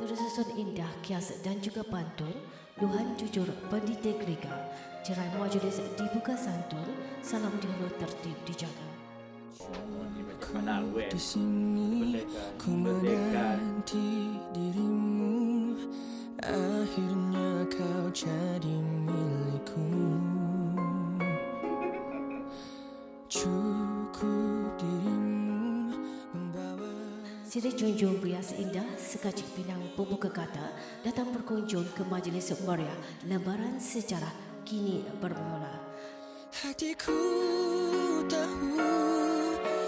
Susun indah, kias dan juga pantun, luahan jujur pendita Griga, cerai majlis dibuka santun, salam dahulu tertib dijaga. Di sini ku menanti dirimu, akhirnya kau jadi milikku. Cukup dirimu membawa. Siri junjung bias indah, sekacik pinang pembuka kata, datang berkunjung ke majlis meriah, lembaran sejarah kini bermula. Hatiku tahu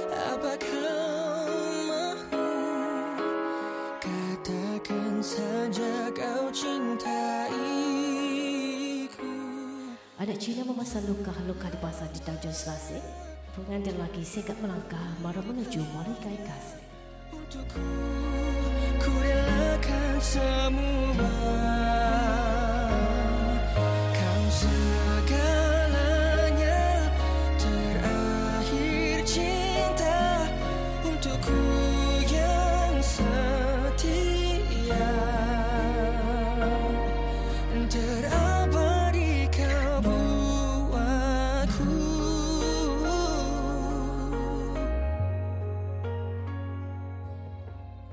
apa kau mahu, katakan saja kau cintaiku. Anak Cina memasang luka-luka di pasar di Tanjung Selasih. Pengantin lelaki segak melangkah marah menuju mereka kasih. Untukku ku relakan semua, kau segalanya, terakhir cinta untukku yang setia, terabadi kau buatku.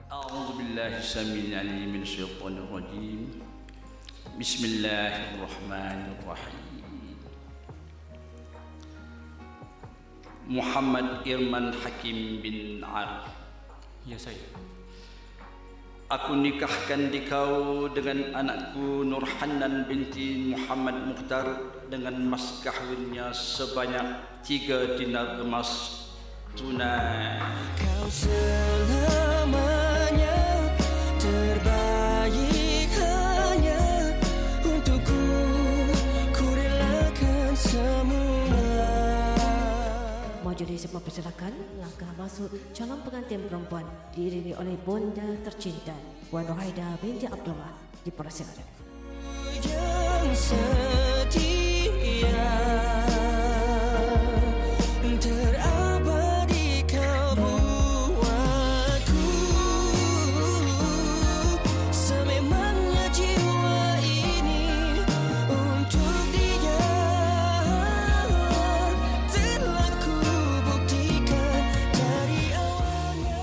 A'udzubillahi samil alim min syaitanir rajim. Bismillahirrahmanirrahim. Muhammad Irman Hakim bin Arif. Ya saya. Aku nikahkan dikau dengan anakku Nurhanan binti Muhammad Mukhtar dengan mas kahwinnya sebanyak 3 dinar emas tunai. Kau selamanya terbaik hanya untukku, ku relakan semua. Majlis mempersilakan langkah masuk calon pengantin perempuan diiringi oleh bonda tercinta Puan Rohaida binti Abdullah dipersilakan. Yang setia, terabadi kau buatku. Sememangnya jiwa ini untuk dia, telah ku buktikan dari awalnya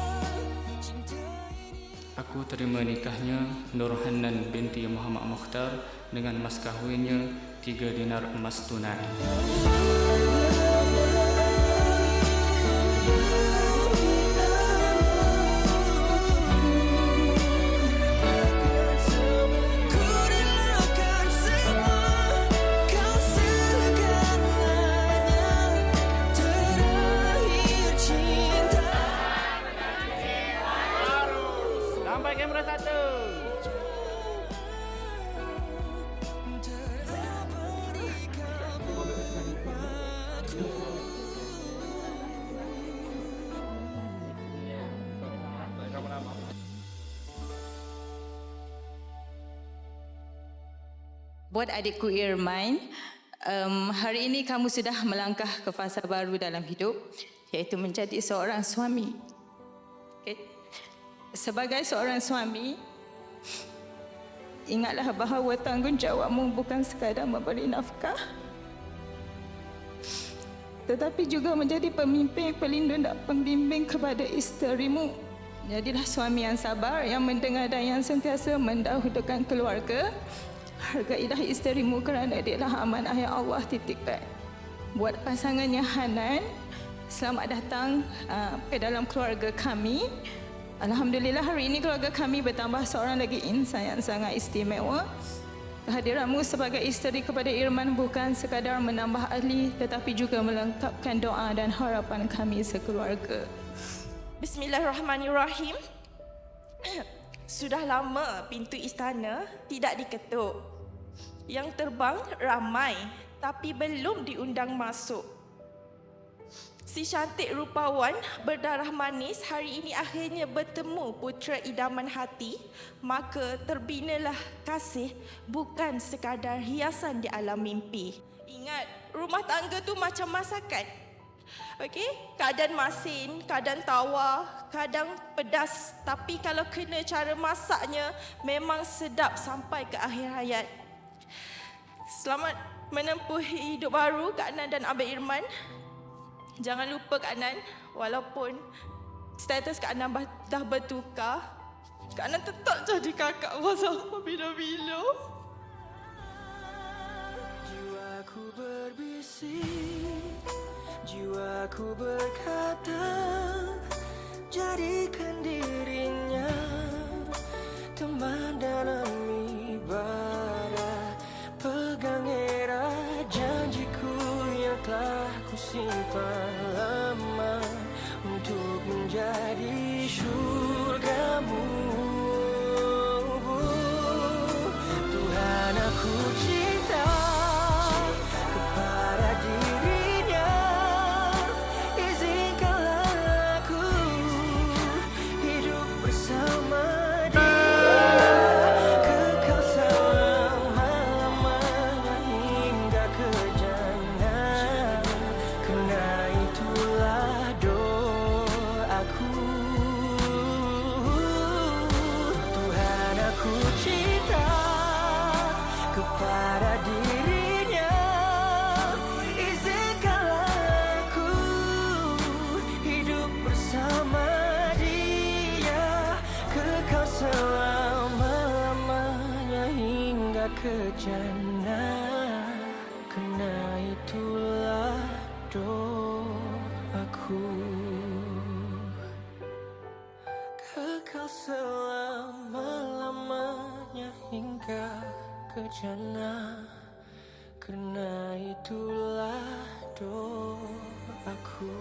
cinta ini. Aku terima nikahnya Nurhanan binti Muhammad Mukhtar dengan mas kahwinnya 3 dinar emas tunai. Ku relakan semua, kau segalanya, terakhir cinta. Sampai kamera 1. Terabadi kau buatku. Buat adikku Irman, hari ini kamu sudah melangkah ke fasa baru dalam hidup, iaitu menjadi seorang suami. Okay. Sebagai seorang suami, ingatlah bahawa tanggungjawabmu bukan sekadar memberi nafkah, tetapi juga menjadi pemimpin, pelindung dan pembimbing kepada isterimu. Jadilah suami yang sabar, yang mendengar dan yang sentiasa mendahulukan keluarga. Hargailah isterimu kerana dialah amanah yang Allah titipkan. Buat pasangannya Hanan, selamat datang ke dalam keluarga kami. Alhamdulillah hari ini keluarga kami bertambah seorang lagi insan yang sangat istimewa. Kehadiranmu sebagai isteri kepada Irman bukan sekadar menambah ahli, tetapi juga melengkapkan doa dan harapan kami sekeluarga. Bismillahirrahmanirrahim. Sudah lama pintu istana tidak diketuk. Yang terbang ramai tapi belum diundang masuk. Si cantik rupawan berdarah manis hari ini akhirnya bertemu putera idaman hati, maka terbinalah kasih bukan sekadar hiasan di alam mimpi. Ingat, rumah tangga tu macam masakan. Okey, kadang masin, kadang tawar, kadang pedas. Tapi kalau kena cara masaknya memang sedap sampai ke akhir hayat. Selamat menempuh hidup baru Kak Nan dan Abang Irman. Jangan lupa Kak Nan, walaupun status Kak Nan dah bertukar, Kak Nan tetap jadi kakak bersama bila-bila. Jiwaku berbisik, jiwaku berkata, jadikan dirinya teman dalam ibadah. Pegang erat janjiku yang telah kusimpan lama untuk menjadi syurgamu. Tuhan, aku cinta kepada dirinya. Izinkanlah aku hidup bersama dia, kekal selama-lamanya hingga ke jannah. Kerana itulah doaku. Tuhan, aku cinta kepada dirinya. Izinkanlah aku hidup bersama dia, kekal selama-lamanya hingga ke jannah. Kerana itulah doaku. Kekal selama-lamanya hingga ke jannah. Kerana itulah doaku.